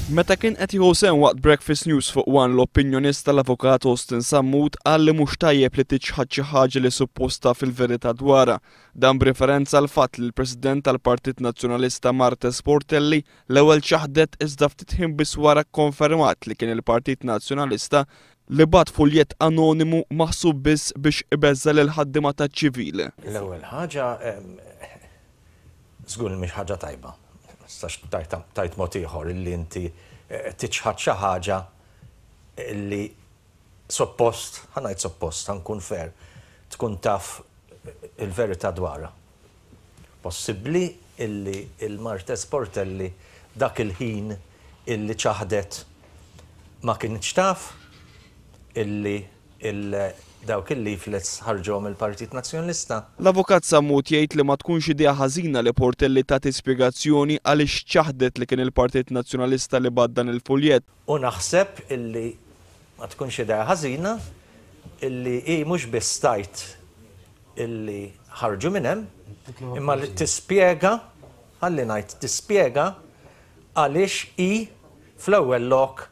Meta kien qed jieħu sehem waqt Breakfast News fuq One l-opinjonista l-avukat Austin Sammut qal li mhux tajjeb li tiċħad xi ħaġa li supposta fil-verità dwarha. Dan b'referenza għal fatt li l-President tal-Partit Nazzjonalista Marta Sportelli l-ewwel ċaħdet iżda ftit ħin biss wara kkonfermat li kien il-Partit Nazzjonalista li bat fuljett anonimu maħsub biss biex ibeżżel il-ħaddiema taċ-ċivili. L-ewwel ħaġa żgur mhix ħaġa tajba. Stax tajt mod ieħor illi inti tiċħad xi ħaġa illi suppost, ħanajt suppost, ħankun fair, tkun taf il-verità dwarha. Possibbli illi il-Marta Sportelli dak il-ħin illi ċaħdet ma kienx taf illi dawk il-leaflets ħarġhom il-Partit Nazzjonalista. L-avukat Sammut jgħid li ma tkunx idea ħażina li Portelli tagħti spjegazzjoni għaliex ċaħdet li kien il-Partit Nazzjonalista li bad dan il-fuljett. U naħseb illi ma tkunx idea ħażina illi hi mhux biss tajt illi ħarġu minn hemm, imma li tispjega, ħalli ngħid tispjega għaliex hi fl-ewwel lok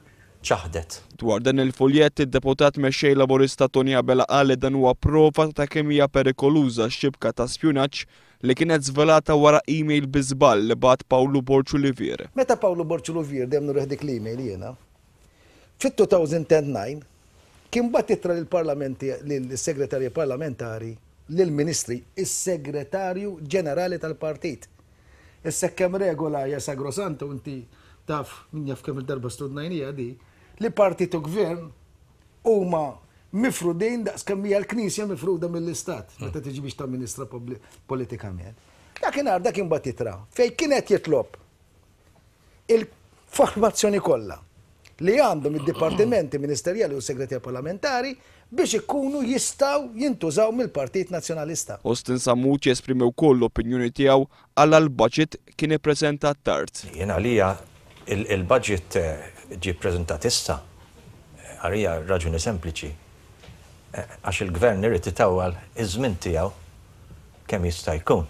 ċaħdet. Dwar dan il-fuljett id-deputat mexxej Laburista Tony Abela qal li dan huwa prova ta' kemm hija perikoluża x-xibka ta' spjunaġġ li kienet żvelata wara email biżball li bat Pawlu Borċulivier. Meta Pawlu Borċulivier dem nurreħ dik l-email jiena, fit-2009 kien bat ittra lill-parlamenti lill-segretarji parlamentari lill-ministri is-segretarju ġenerali tal-partit. Issa kemm regola hija sagrosantu inti taf min jaf kemm il-darba studnajnija di li partit u gvern huma mifrudin daqs kemm hija l-Knisja mifruda mill-Istat meta tiġi biex tamministra politikament. Dakinhar dak imbagħad jitra fejn kienet jitlob il-formazzjoni kollha li għandhom id-dipartimenti ministerjali u segretarji parlamentari biex ikunu jistgħu jintużaw mill-Partit Nazzjonalista. Austin Sammut jesprimi wkoll l-opinjoni tiegħu għal l-budget kien ippreżentat tard. Jien għalija il-budget ġie ppreżentat issa għalija raġuni sempliċi għax il-gvern irid itawwal iż-żmien tiegħu kemm jista' jkun.